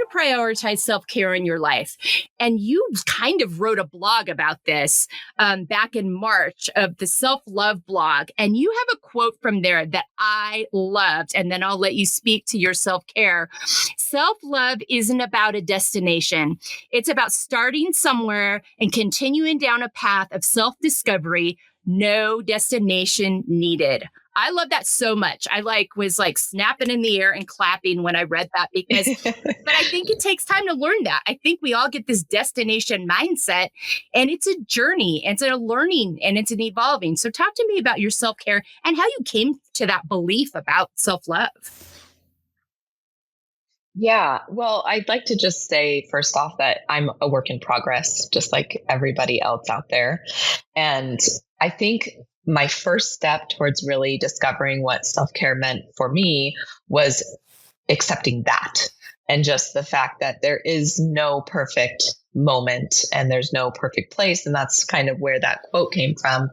to prioritize self-care in your life. And you kind of wrote a blog about this back in March of the self-love blog. And you have a quote from there that I loved. And then I'll let you speak to your self-care. Self-love isn't about a destination. It's about starting somewhere and continuing down a path of self-discovery. No destination needed. I love that so much. I was snapping in the air and clapping when I read that because, but I think it takes time to learn that. I think we all get this destination mindset, and it's a journey, and it's a learning, and it's an evolving. So talk to me about your self-care and how you came to that belief about self-love. Yeah, well, I'd like to just say first off that I'm a work in progress, just like everybody else out there. And I think my first step towards really discovering what self-care meant for me was accepting that. And just the fact that there is no perfect moment and there's no perfect place. And that's kind of where that quote came from,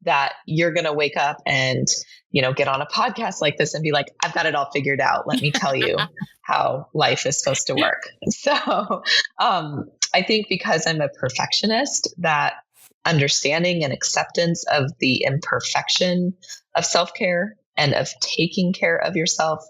that you're going to wake up and, get on a podcast like this and be like, I've got it all figured out. Let me tell you how life is supposed to work. So I think because I'm a perfectionist, that understanding and acceptance of the imperfection of self-care and of taking care of yourself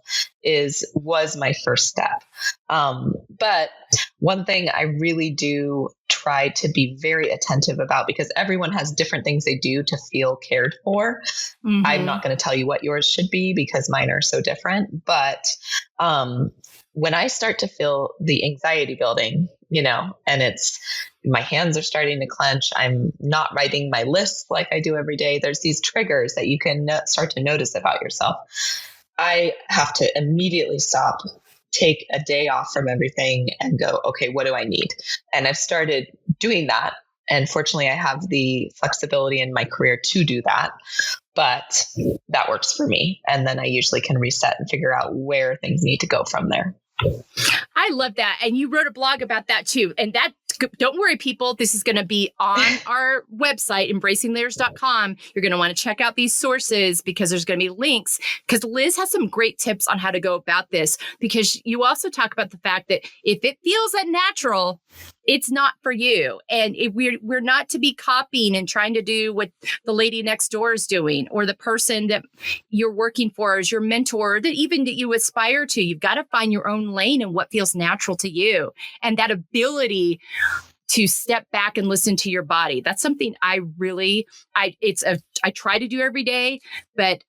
was my first step. But one thing I really do try to be very attentive about, because everyone has different things they do to feel cared for. Mm-hmm. I'm not going to tell you what yours should be because mine are so different. But when I start to feel the anxiety building, and my hands are starting to clench, I'm not writing my list like I do every day. There's these triggers that you can start to notice about yourself. I have to immediately stop, take a day off from everything and go, okay, what do I need? And I've started doing that. And fortunately, I have the flexibility in my career to do that. But that works for me. And then I usually can reset and figure out where things need to go from there. I love that. And you wrote a blog about that too. And that, don't worry, people, this is going to be on our website, embracinglayers.com. You're going to want to check out these sources because there's going to be links, because Liz has some great tips on how to go about this, because you also talk about the fact that if it feels unnatural, it's not for you. And we're not to be copying and trying to do what the lady next door is doing, or the person that you're working for as your mentor, that you aspire to. You've got to find your own lane and what feels natural to you. And that ability to step back and listen to your body. That's something I try to do every day, but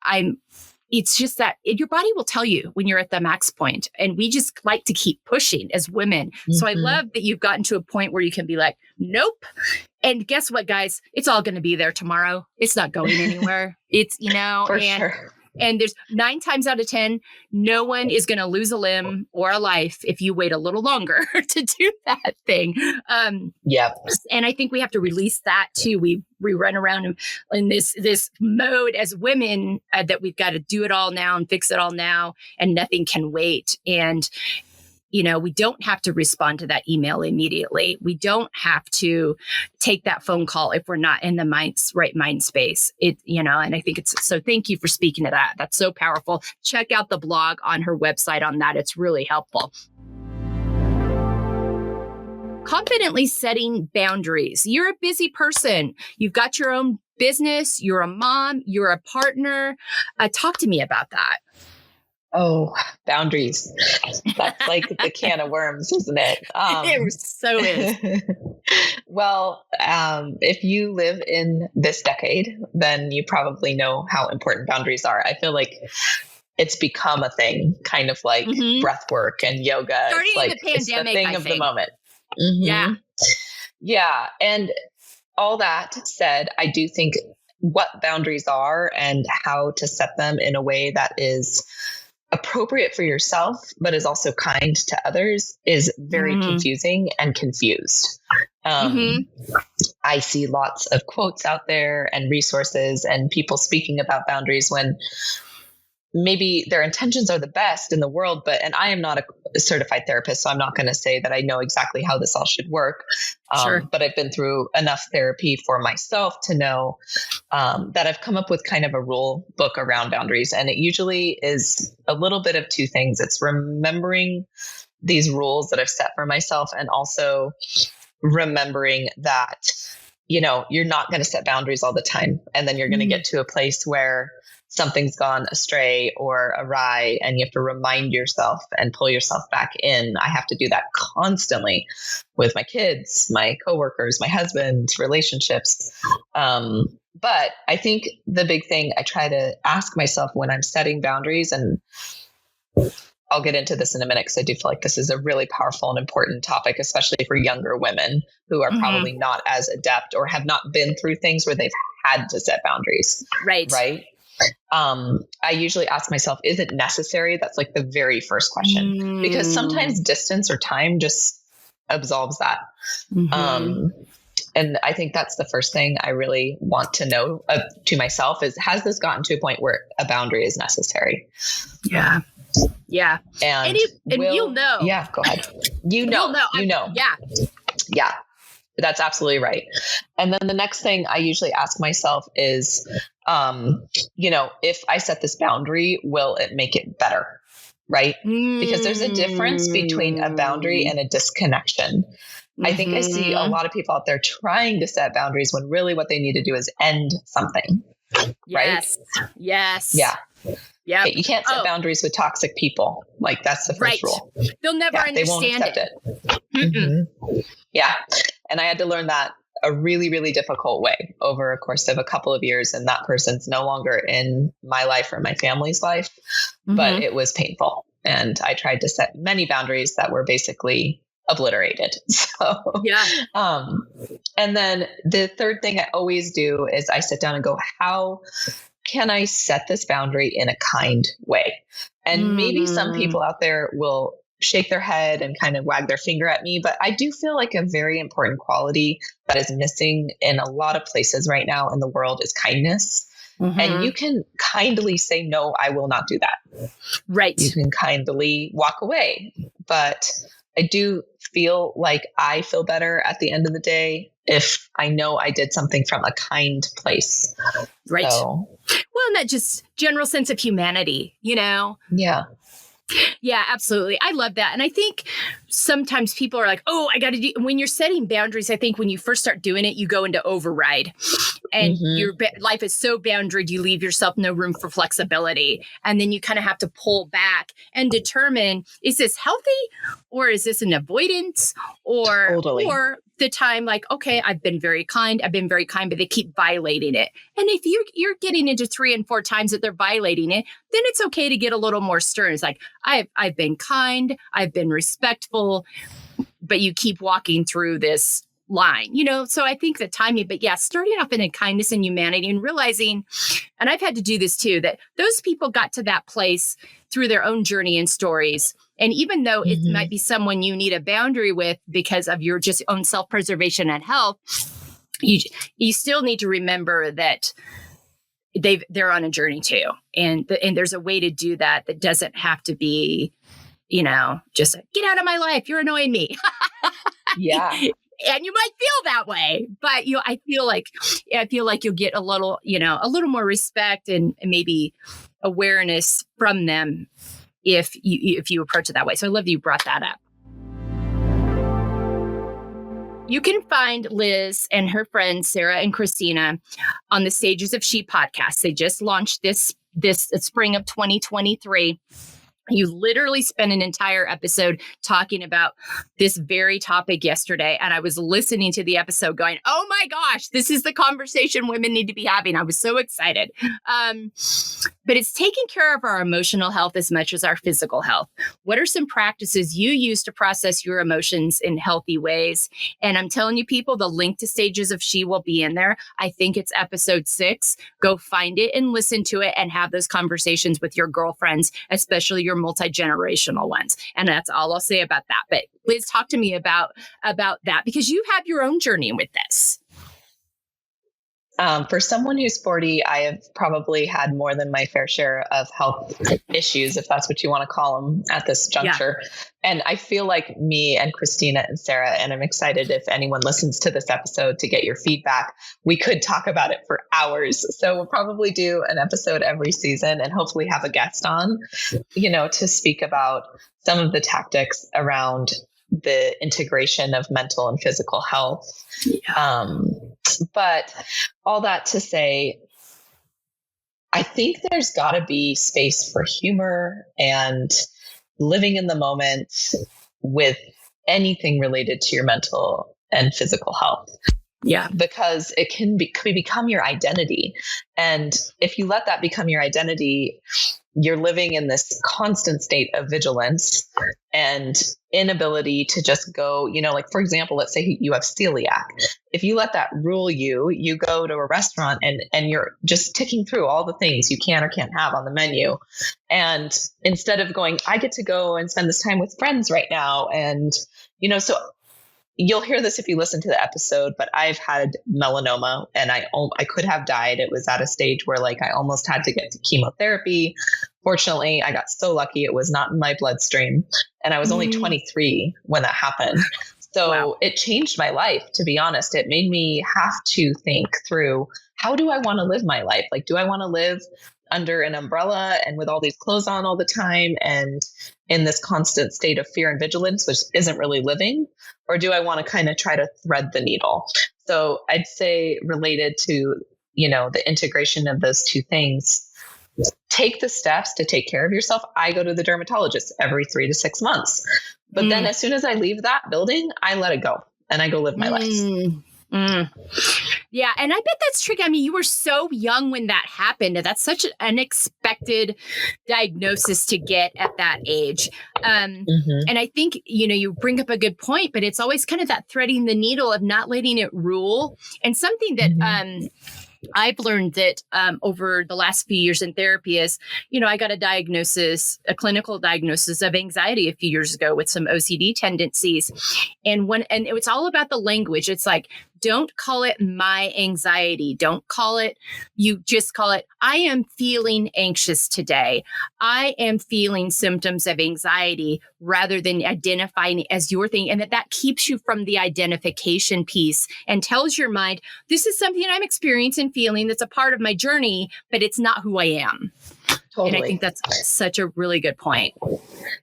it's just that your body will tell you when you're at the max point. And we just like to keep pushing as women. Mm-hmm. So I love that you've gotten to a point where you can be like, nope. And guess what, guys? It's all going to be there tomorrow. It's not going anywhere. It's, For sure. And there's 9 times out of 10, no one is going to lose a limb or a life if you wait a little longer to do that thing. Yep. And I think we have to release that too. We run around in this mode as women that we've got to do it all now and fix it all now, and nothing can wait. And we don't have to respond to that email immediately. We don't have to take that phone call if we're not in the right mind space. And I think so thank you for speaking to that. That's so powerful. Check out the blog on her website on that. It's really helpful. Confidently setting boundaries. You're a busy person. You've got your own business. You're a mom. You're a partner. Talk to me about that. Oh, boundaries. That's like the can of worms, isn't it? It so is. Well, if you live in this decade, then you probably know how important boundaries are. I feel like it's become a thing, kind of like breath work and yoga. Starting in the pandemic, it's the thing of the moment. Mm-hmm. Yeah. Yeah. And all that said, I do think what boundaries are and how to set them in a way that is appropriate for yourself, but is also kind to others, is very confusing and confused. I see lots of quotes out there and resources and people speaking about boundaries when maybe their intentions are the best in the world, and I am not a certified therapist, so I'm not going to say that I know exactly how this all should work. Sure. But I've been through enough therapy for myself to know that I've come up with kind of a rule book around boundaries. And it usually is a little bit of two things. It's remembering these rules that I've set for myself, and also remembering that, you're not going to set boundaries all the time. And then you're going to get to a place where something's gone astray or awry, and you have to remind yourself and pull yourself back in. I have to do that constantly with my kids, my coworkers, my husband, relationships. But I think the big thing I try to ask myself when I'm setting boundaries, and I'll get into this in a minute because I do feel like this is a really powerful and important topic, especially for younger women who are probably not as adept or have not been through things where they've had to set boundaries. Right. I usually ask myself, is it necessary? That's like the very first question, because sometimes distance or time just absolves that. And I think that's the first thing I really want to know to myself is, has this gotten to a point where a boundary is necessary? Yeah. Yeah. And you'll know. Yeah, go ahead. You know. Yeah. Yeah. That's absolutely right. And then the next thing I usually ask myself is, if I set this boundary, will it make it better? Right? Because there's a difference between a boundary and a disconnection. I think I see a lot of people out there trying to set boundaries when really what they need to do is end something. Yes. Right? Yes. Yeah. Yeah. You can't set boundaries with toxic people. Like, that's the first rule. They'll never understand they won't accept it. Yeah. And I had to learn that a really, really difficult way over a course of a couple of years. And that person's no longer in my life or my family's life, but it was painful. And I tried to set many boundaries that were basically obliterated. So, and then the third thing I always do is I sit down and go, how can I set this boundary in a kind way? And maybe some people out there will shake their head and kind of wag their finger at me, but I do feel like a very important quality that is missing in a lot of places right now in the world is kindness. And you can kindly say, no, I will not do that. Right. You can kindly walk away. But I do feel like I feel better at the end of the day if I know I did something from a kind place. Right. So, well, and that just general sense of humanity, Yeah. Yeah, absolutely. I love that. And I think sometimes people are like, oh, I got to do, when you're setting boundaries, I think when you first start doing it, you go into override and your life is so boundaried, you leave yourself no room for flexibility. And then you kind of have to pull back and determine, is this healthy or is this an avoidance or the time like, okay, I've been very kind, but they keep violating it. And if you're getting into 3 and 4 times that they're violating it, then it's okay to get a little more stern. It's like, I've been kind, I've been respectful, but you keep walking through this line, So I think the timing, but starting off in a kindness and humanity and realizing, and I've had to do this too, that those people got to that place through their own journey and stories. And even though it might be someone you need a boundary with because of your just own self-preservation and health, you still need to remember that they're on a journey too. And there's a way to do that doesn't have to be, just get out of my life. You're annoying me. Yeah. And you might feel that way, but I feel like you'll get a little more respect and maybe awareness from them if you approach it that way. So I love that you brought that up. You can find Liz and her friends, Sara and Kristina, on the Stages of She podcast. They just launched this spring of 2023. You literally spent an entire episode talking about this very topic yesterday. And I was listening to the episode going, oh my gosh, this is the conversation women need to be having. I was so excited. But it's taking care of our emotional health as much as our physical health. What are some practices you use to process your emotions in healthy ways? And I'm telling you, people, the link to Stages of She will be in there. I think it's episode 6. Go find it and listen to it and have those conversations with your girlfriends, especially your multi-generational ones. And that's all I'll say about that. But Liz, talk to me about that because you have your own journey with this. For someone who's 40, I have probably had more than my fair share of health issues, if that's what you want to call them at this juncture. Yeah. And I feel like me and Kristina and Sara, and I'm excited if anyone listens to this episode to get your feedback, we could talk about it for hours. So we'll probably do an episode every season and hopefully have a guest on, to speak about some of the tactics around the integration of mental and physical health. Yeah. But all that to say, I think there's got to be space for humor and living in the moment with anything related to your mental and physical health. Yeah. Because it can become your identity. And if you let that become your identity, you're living in this constant state of vigilance and inability to just go, like, for example, let's say you have celiac. If you let that rule you go to a restaurant and you're just ticking through all the things you can or can't have on the menu. And instead of going, I get to go and spend this time with friends right now. And, so you'll hear this if you listen to the episode, but I've had melanoma and I could have died. It was at a stage where I almost had to get to chemotherapy. Fortunately, I got so lucky it was not in my bloodstream. And I was only 23 when that happened. So wow. It changed my life, to be honest. It made me have to think through, how do I want to live my life? Do I want to live under an umbrella and with all these clothes on all the time and in this constant state of fear and vigilance, which isn't really living? Or do I want to kind of try to thread the needle? So I'd say, related to, the integration of those two things, take the steps to take care of yourself. I go to the dermatologist every 3 to 6 months. But then as soon as I leave that building, I let it go and I go live my life. Yeah. And I bet that's tricky. I mean, you were so young when that happened. That's such an unexpected diagnosis to get at that age. And I think, you bring up a good point, but it's always kind of that threading the needle of not letting it rule. And something that, I've learned that over the last few years in therapy is, I got a clinical diagnosis of anxiety a few years ago with some OCD tendencies. And it's all about the language. It's like, don't call it my anxiety. Don't call it, you just call it, I am feeling anxious today. I am feeling symptoms of anxiety, rather than identifying it as your thing. And that keeps you from the identification piece and tells your mind, this is something I'm experiencing, feeling, that's a part of my journey, but it's not who I am. Totally. And I think that's such a really good point.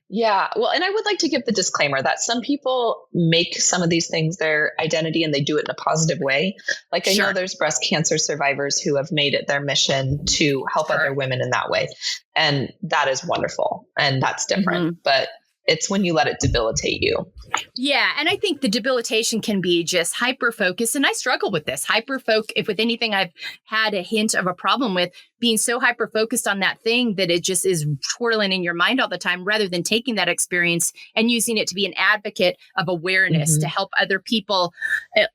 Yeah. Well, and I would like to give the disclaimer that some people make some of these things their identity and they do it in a positive way. I know there's breast cancer survivors who have made it their mission to help other women in that way. And that is wonderful. And that's different. But it's when you let it debilitate you. Yeah. And I think the debilitation can be just hyper-focus. And I struggle with this. If with anything I've had a hint of a problem with, being so hyper-focused on that thing that it just is twirling in your mind all the time, rather than taking that experience and using it to be an advocate of awareness to help other people,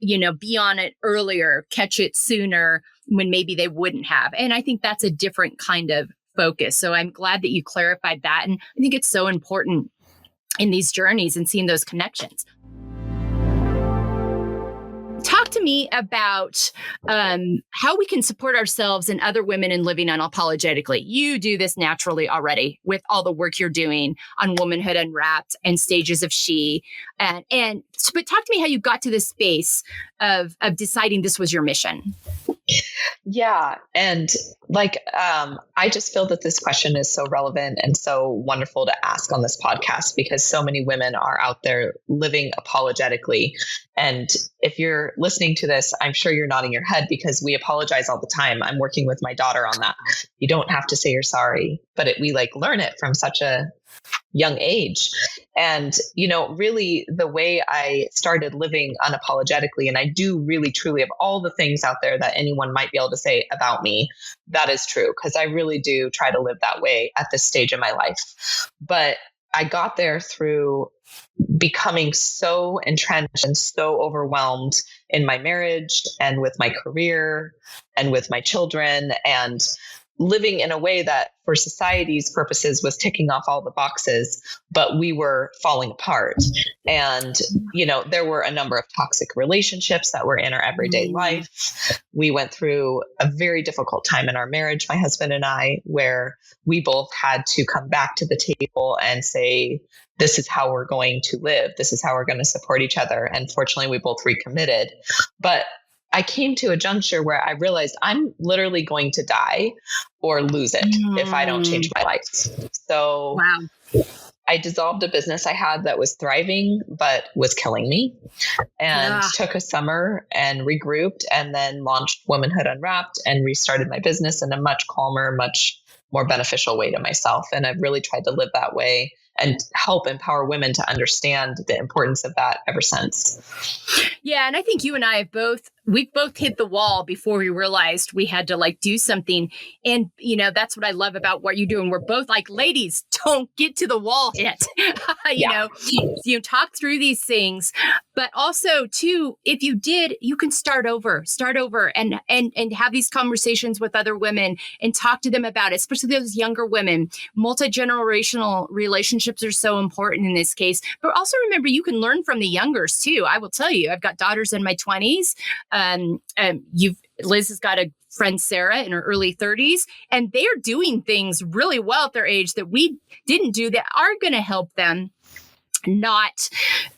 be on it earlier, catch it sooner when maybe they wouldn't have. And I think that's a different kind of focus. So I'm glad that you clarified that. And I think it's so important in these journeys and seeing those connections. Talk to me about how we can support ourselves and other women in living unapologetically. You do this naturally already with all the work you're doing on Womanhood Unwrapped and Stages of She. But talk to me how you got to this space of deciding this was your mission. Yeah. And I just feel that this question is so relevant and so wonderful to ask on this podcast, because so many women are out there living apologetically. And if you're listening to this, I'm sure you're nodding your head, because we apologize all the time. I'm working with my daughter on that. You don't have to say you're sorry, but we learn it from such a young age. And, really the way I started living unapologetically, and I do really truly, of all the things out there that anyone might be able to say about me, that is true, because I really do try to live that way at this stage of my life. But I got there through becoming so entrenched and so overwhelmed in my marriage and with my career and with my children, and living in a way that for society's purposes was ticking off all the boxes, but we were falling apart. And, there were a number of toxic relationships that were in our everyday life. We went through a very difficult time in our marriage, my husband and I, where we both had to come back to the table and say, this is how we're going to live. This is how we're going to support each other. And fortunately, we both recommitted. But I came to a juncture where I realized I'm literally going to die or lose it if I don't change my life. So I dissolved a business I had that was thriving, but was killing me, and took a summer and regrouped, and then launched Womanhood Unwrapped and restarted my business in a much calmer, much more beneficial way to myself. And I've really tried to live that way and help empower women to understand the importance of that ever since. Yeah. And I think you and I we've both hit the wall before we realized we had to do something. And, that's what I love about what you're doing. We're both like, ladies, don't get to the wall yet. Talk through these things, but also too, if you did, you can start over and have these conversations with other women and talk to them about it, especially those younger women. Multi-generational relationships are so important in this case, but also remember, you can learn from the youngers too. I will tell you, I've got daughters in my 20s. Liz has got a friend, Sara, in her early 30s, and they are doing things really well at their age that we didn't do that are going to help them not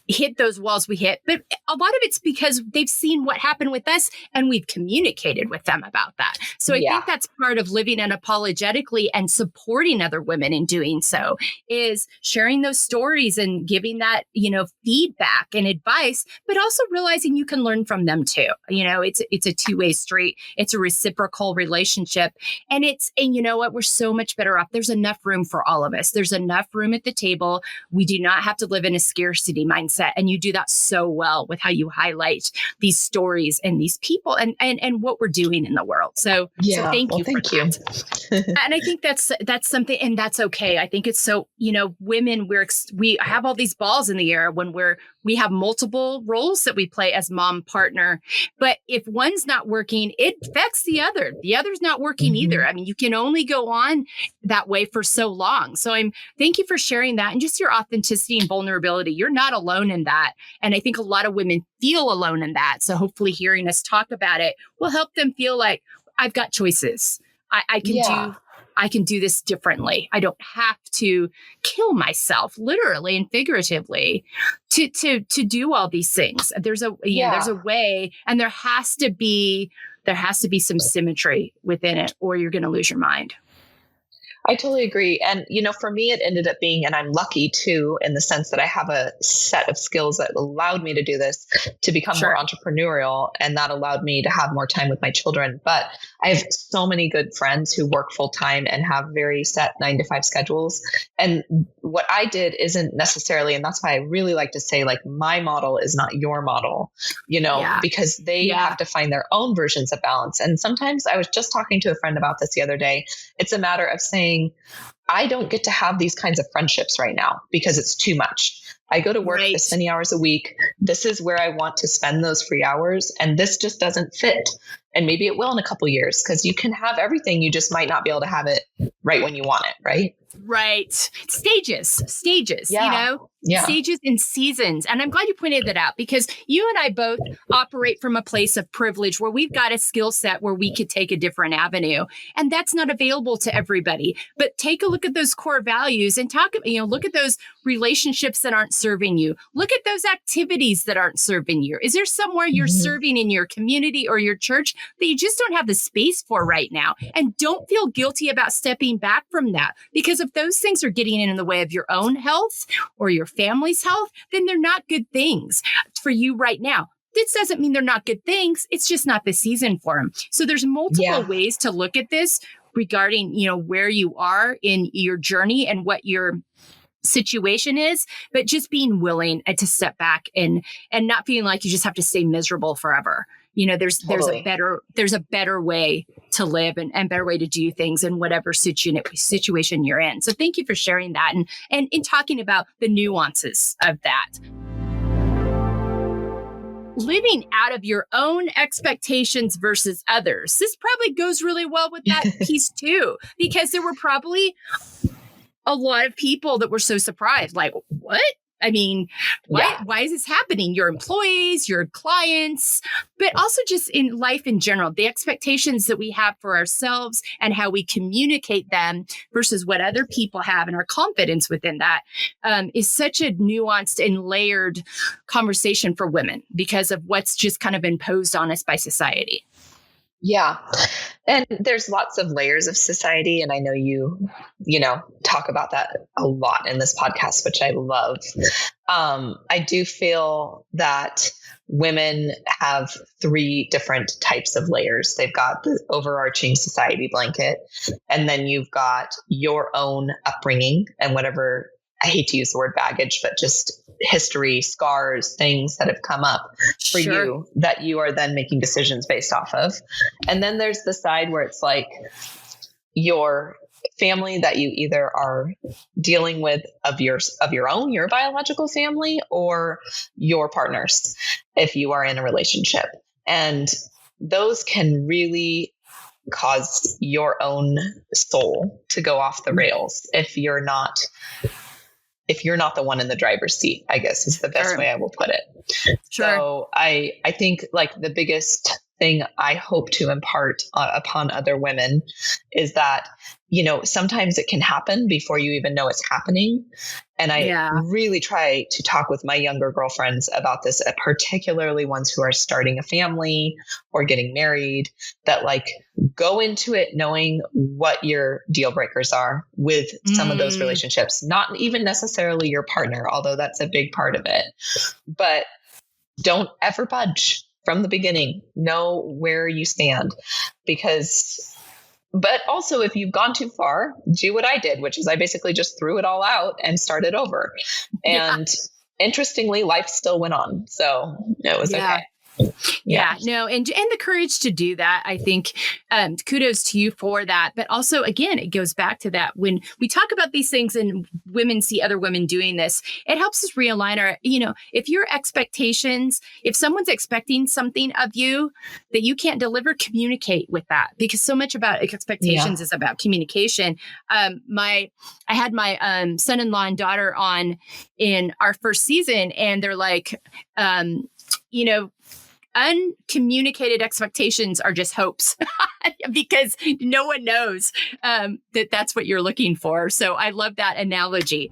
hit those walls we hit. But a lot of it's because they've seen what happened with us and we've communicated with them about that. So I think that's part of living unapologetically and supporting other women in doing so, is sharing those stories and giving that, feedback and advice, but also realizing you can learn from them too. It's a two-way street. It's a reciprocal relationship. And you know what? We're so much better off. There's enough room for all of us. There's enough room at the table. We do not have to live in a scarcity mindset. And you do that so well with how you highlight these stories and these people and what we're doing in the world. So thank you. And I think that's something, and that's okay. I think it's so, women, we have all these balls in the air when we have multiple roles that we play as mom, partner. But if one's not working, it affects the other. The other's not working either. I mean, you can only go on that way for so long. So thank you for sharing that and just your authenticity and vulnerability. You're not alone in that. And I think a lot of women feel alone in that. So hopefully hearing us talk about it will help them feel like I've got choices. I can do this differently. I don't have to kill myself, literally and figuratively, to do all these things. There's a way, and there has to be some symmetry within it, or you're going to lose your mind. I totally agree. And, for me, it ended up being, and I'm lucky too, in the sense that I have a set of skills that allowed me to do this, to become more entrepreneurial. And that allowed me to have more time with my children. But I have so many good friends who work full time and have very set 9-to-5 schedules. And what I did isn't necessarily, and that's why I really like to say, my model is not your model, because they have to find their own versions of balance. And sometimes I was just talking to a friend about this the other day. It's a matter of saying, I don't get to have these kinds of friendships right now because it's too much. I go to work this many hours a week. This is where I want to spend those free hours. And this just doesn't fit. And maybe it will in a couple of years, because you can have everything. You just might not be able to have it right when you want it. Right. Right. Stages, stages and seasons. And I'm glad you pointed that out, because you and I both operate from a place of privilege where we've got a skill set where we could take a different avenue. And that's not available to everybody. But take a look at those core values and look at those relationships that aren't serving you. Look at those activities that aren't serving you. Is there somewhere you're serving in your community or your church that you just don't have the space for right now? And don't feel guilty about stepping back from that, because if those things are getting in the way of your own health or your family's health, then they're not good things for you right now. This doesn't mean they're not good things. It's just not the season for them. So there's multiple ways to look at this regarding, where you are in your journey and what your situation is, but just being willing to step back and not feeling like you just have to stay miserable forever. There's a better way to live and better way to do things in whatever situation you're in. So thank you for sharing that and in talking about the nuances of that. living out of your own expectations versus others. This probably goes really well with that piece too, because there were probably a lot of people that were so surprised, like, what? I mean, why is this happening? Your employees, your clients, but also just in life in general, the expectations that we have for ourselves and how we communicate them versus what other people have and our confidence within that is such a nuanced and layered conversation for women because of what's just kind of imposed on us by society. Yeah. And there's lots of layers of society. And I know you talk about that a lot in this podcast, which I love. I do feel that women have 3 different types of layers. They've got the overarching society blanket, and then you've got your own upbringing and whatever, I hate to use the word baggage, but just history, scars, things that have come up for you that you are then making decisions based off of. And then there's the side where it's like your family that you either are dealing with of your own, your biological family, or your partners, if you are in a relationship. And those can really cause your own soul to go off the rails if you're not the one in the driver's seat, I guess is the best way I will put it. So I think like the biggest thing I hope to impart upon other women is that, sometimes it can happen before you even know it's happening. And I really try to talk with my younger girlfriends about this, particularly ones who are starting a family or getting married, that like go into it knowing what your deal breakers are with some of those relationships, not even necessarily your partner, although that's a big part of it, but don't ever budge from the beginning. Know where you stand, but also if you've gone too far, do what I did, which is I basically just threw it all out and started over. And interestingly, life still went on. So it was okay. And the courage to do that, I think, kudos to you for that. But also, again, it goes back to that when we talk about these things and women see other women doing this, it helps us realign our, if your expectations, if someone's expecting something of you that you can't deliver, communicate with that, because so much about expectations is about communication. I had my son-in-law and daughter on in our first season, and they're like, uncommunicated expectations are just hopes because no one knows that that's what you're looking for. So I love that analogy.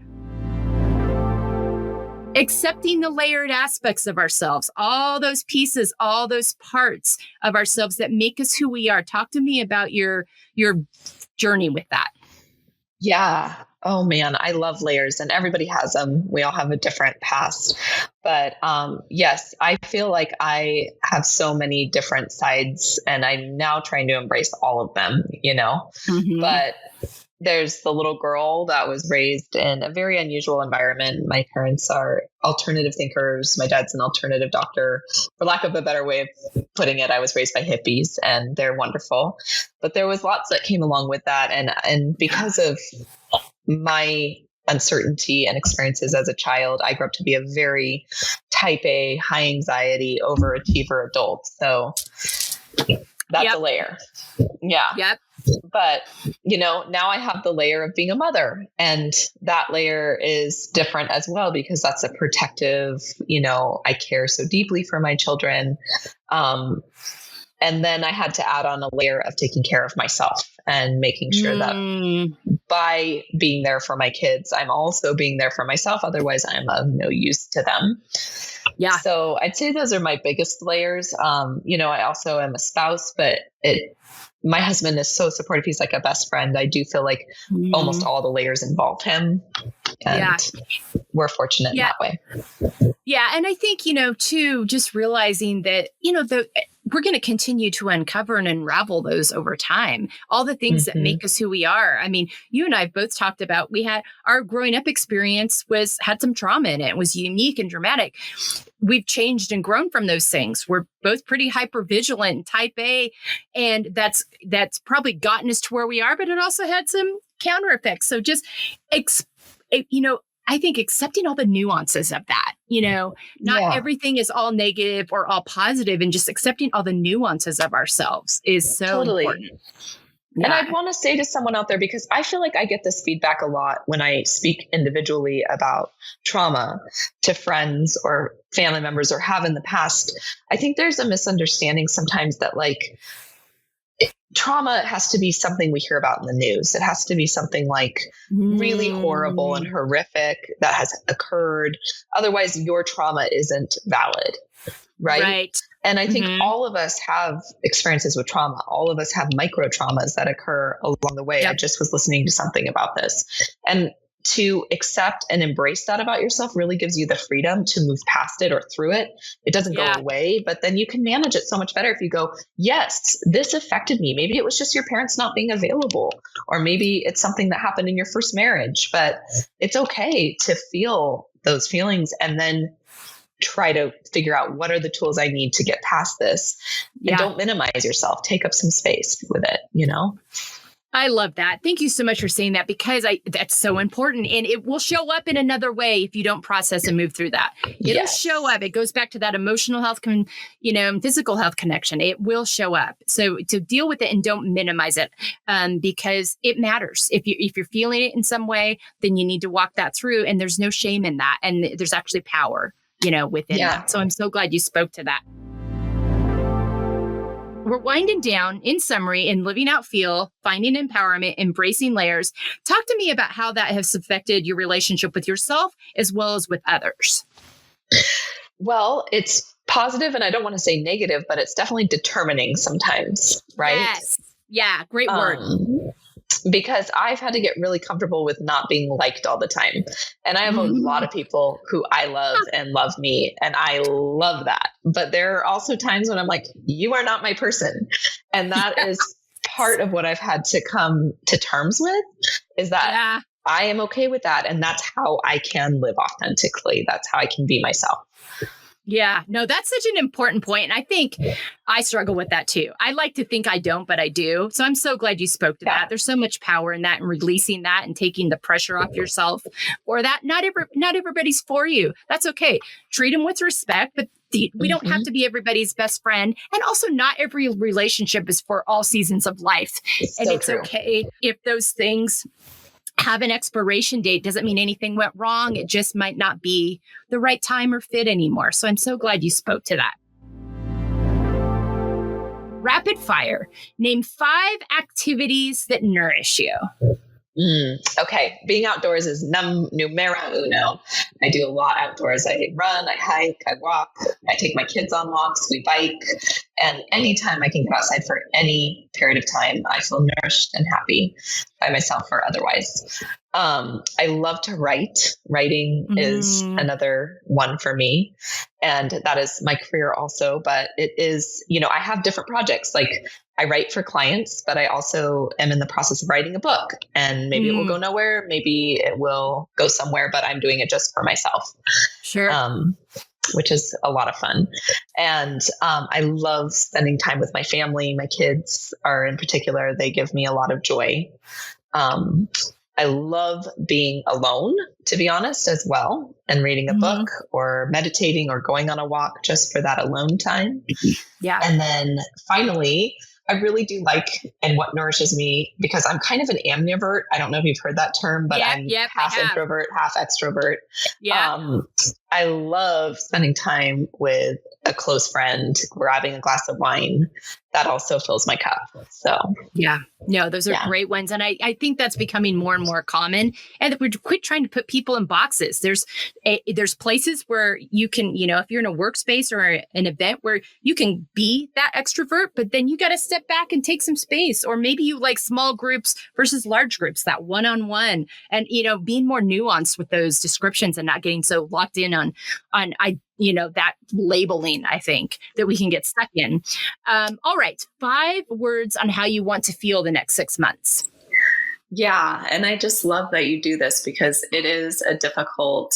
Accepting the layered aspects of ourselves, all those pieces, all those parts of ourselves that make us who we are. Talk to me about your journey with that. Yeah. Oh man, I love layers, and everybody has them. We all have a different past, but yes, I feel like I have so many different sides, and I'm now trying to embrace all of them, but there's the little girl that was raised in a very unusual environment. My parents are alternative thinkers. My dad's an alternative doctor. For lack of a better way of putting it, I was raised by hippies, and they're wonderful. But there was lots that came along with that. And because of my uncertainty and experiences as a child, I grew up to be a very type A, high anxiety, overachiever adult. So that's a layer. Yeah. Yep. But, now I have the layer of being a mother, and that layer is different as well, because that's a protective, I care so deeply for my children. And then I had to add on a layer of taking care of myself and making sure that by being there for my kids, I'm also being there for myself. Otherwise, I'm of no use to them. Yeah. So I'd say those are my biggest layers. I also am a spouse, but my husband is so supportive. He's like a best friend. I do feel like almost all the layers involve him. And we're fortunate in that way. Yeah. And I think, too, just realizing that, we're going to continue to uncover and unravel those over time. All the things that make us who we are. I mean, you and I both talked about, we had our growing up experience had some trauma in it. It was unique and dramatic. We've changed and grown from those things. We're both pretty hyper vigilant and type A. And that's probably gotten us to where we are, but it also had some counter effects. So just, I think accepting all the nuances of that, not Yeah. everything is all negative or all positive, and just accepting all the nuances of ourselves is so Totally. important. And Yeah. I'd want to say to someone out there, because I feel like I get this feedback a lot when I speak individually about trauma to friends or family members or have in the past. I think there's a misunderstanding sometimes that like trauma has to be something we hear about in the news. It has to be something like really horrible and horrific that has occurred. Otherwise, your trauma isn't valid. Right. And I think all of us have experiences with trauma. All of us have micro traumas that occur along the way. Yep. I just was listening to something about this. And to accept and embrace that about yourself really gives you the freedom to move past it or through it. It doesn't go away, but then you can manage it so much better if you go, yes, this affected me. Maybe it was just your parents not being available, or maybe it's something that happened in your first marriage, but it's okay to feel those feelings and then try to figure out what are the tools I need to get past this. And don't minimize yourself. Take up some space with it, I love that. Thank you so much for saying that, because that's so important, and it will show up in another way if you don't process and move through that. It'll show up. It goes back to that emotional health, and physical health connection. It will show up. So to deal with it and don't minimize it, because it matters. If you're feeling it in some way, then you need to walk that through, and there's no shame in that, and there's actually power, within that. So I'm so glad you spoke to that. We're winding down. In summary, in Living Out Feel, Finding Empowerment, Embracing Layers, talk to me about how that has affected your relationship with yourself as well as with others. Well, it's positive, and I don't want to say negative, but it's definitely determining sometimes, right? Yes. Yeah, great word. Because I've had to get really comfortable with not being liked all the time. And I have a lot of people who I love and love me, and I love that. But there are also times when I'm like, you are not my person. And that is part of what I've had to come to terms with, is that I am okay with that. And that's how I can live authentically. That's how I can be myself. Yeah, no, that's such an important point. And I think I struggle with that too. I like to think I don't, but I do. So I'm so glad you spoke to that. There's so much power in that, and releasing that and taking the pressure off yourself, or that not everybody's for you. That's okay. Treat them with respect, but we don't have to be everybody's best friend. And also, not every relationship is for all seasons of life. And it's okay if those things have an expiration date. Doesn't mean anything went wrong. It just might not be the right time or fit anymore. So I'm so glad you spoke to that. Rapid fire. Name 5 activities that nourish you. Okay. Being outdoors is numero uno. I do a lot outdoors. I run, I hike, I walk, I take my kids on walks, we bike. And anytime I can get outside for any period of time, I feel nourished and happy by myself or otherwise. I love to write. Writing is another one for me. And that is my career also. But it is, I have different projects. Like I write for clients, but I also am in the process of writing a book. And maybe it will go nowhere. Maybe it will go somewhere, but I'm doing it just for myself. Sure. Which is a lot of fun. And I love spending time with my family. My kids are in particular, they give me a lot of joy. I love being alone, to be honest, as well, and reading a book or meditating or going on a walk just for that alone time. Yeah. And then finally, I really do like, and what nourishes me, because I'm kind of an ambivert. I don't know if you've heard that term, but I'm half introvert, half extrovert. Yeah. I love spending time with a close friend, grabbing a glass of wine. That also fills my cup. So no, those are great ones. And I think that's becoming more and more common, and that we quit trying to put people in boxes. There's places where you can, if you're in a workspace or an event where you can be that extrovert, but then you got to step back and take some space. Or maybe you like small groups versus large groups, that one-on-one, and, being more nuanced with those descriptions and not getting so locked in on that labeling, I think, that we can get stuck in. All right. 5 words on how you want to feel the next 6 months. Yeah. And I just love that you do this, because it's a difficult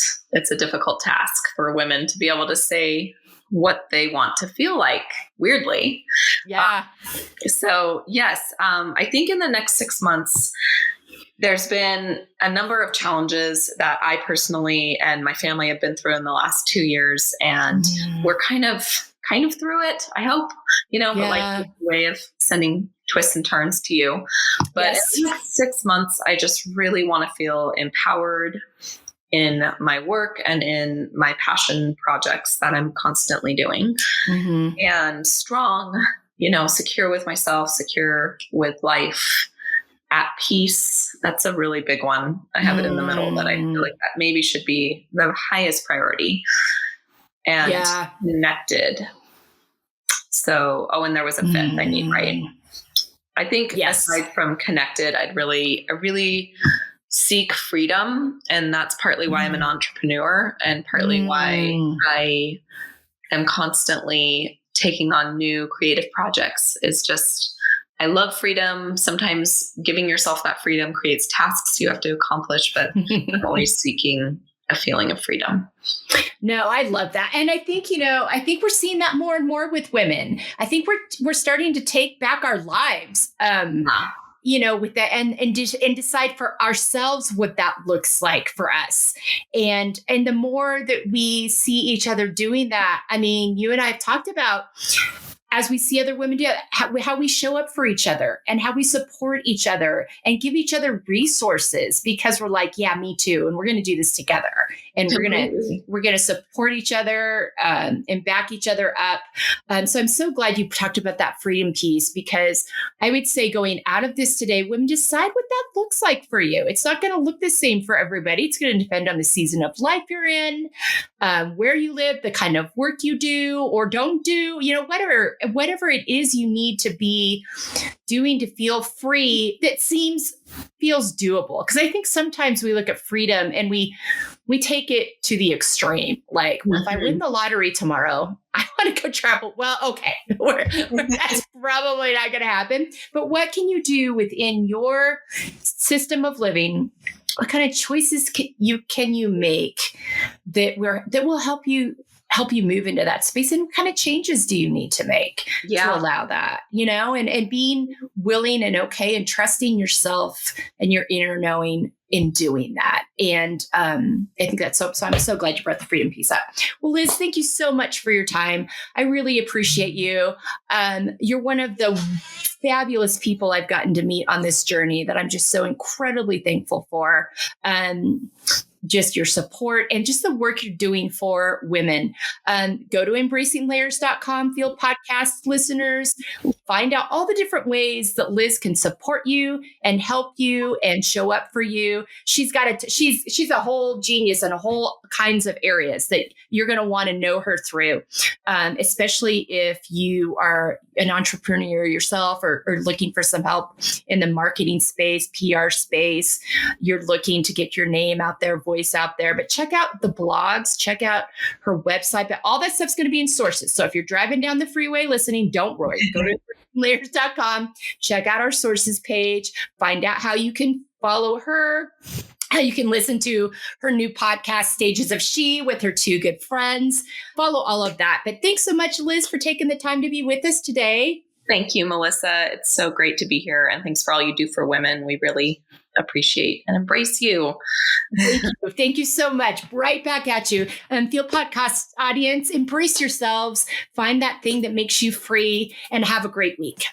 task for women to be able to say what they want to feel like, weirdly. Yeah. So yes, I think in the next 6 months, there's been a number of challenges that I personally and my family have been through in the last 2 years, and we're kind of through it, I hope, but like a way of sending twists and turns to you. But in the next 6 months, I just really want to feel empowered in my work and in my passion projects that I'm constantly doing, and strong, secure with myself, secure with life, at peace. That's a really big one. I have it in the middle, that I feel like that maybe should be the highest priority, and connected. So, and there was a fifth I need, right? I think aside from connected, I really seek freedom. And that's partly why I'm an entrepreneur, and partly why I am constantly taking on new creative projects. Is just, I love freedom. Sometimes giving yourself that freedom creates tasks you have to accomplish, but I'm always seeking a feeling of freedom. No, I love that. And I think, we're seeing that more and more with women. I think we're starting to take back our lives, with that, and decide for ourselves what that looks like for us. And the more that we see each other doing that, I mean, you and I have talked about, as we see other women do, how we show up for each other and how we support each other and give each other resources, because we're like, yeah, me too. And we're going to do this together, and we're going to support each other and back each other up. So I'm so glad you talked about that freedom piece, because I would say going out of this today, women, decide what that looks like for you. It's not going to look the same for everybody. It's going to depend on the season of life you're in, where you live, the kind of work you do or don't do, whatever it is you need to be doing to feel free, that feels doable. Because I think sometimes we look at freedom and we take it to the extreme. Like, well, if I win the lottery tomorrow, I want to go travel. Well, okay, that's probably not going to happen. But what can you do within your system of living? What kind of choices can you make that will help you move into that space? And what kind of changes do you need to make to allow that, and being willing and okay and trusting yourself and your inner knowing in doing that. And I think that's so I'm so glad you brought the freedom piece up. Well, Liz, thank you so much for your time. I really appreciate you. You're one of the fabulous people I've gotten to meet on this journey that I'm just so incredibly thankful for. Just your support and just the work you're doing for women. Go to embracinglayers.com, field podcast listeners, find out all the different ways that Liz can support you and help you and show up for you. She's a whole genius in a whole kinds of areas that you're going to want to know her through, especially if you are an entrepreneur yourself or looking for some help in the marketing space, PR space. You're looking to get your name out there, voice out there, but check out the blogs, check out her website, but all that stuff's going to be in sources. So if you're driving down the freeway listening, don't worry, go to layers.com, check out our sources page, find out how you can follow her, how you can listen to her new podcast, Stages of She, with her two good friends, follow all of that. But thanks so much, Liz, for taking the time to be with us today. Thank you, Melissa. It's so great to be here. And thanks for all you do for women. We really appreciate and embrace you. Thank you. Thank you so much. Right back at you. Field Podcast audience, embrace yourselves, find that thing that makes you free, and have a great week.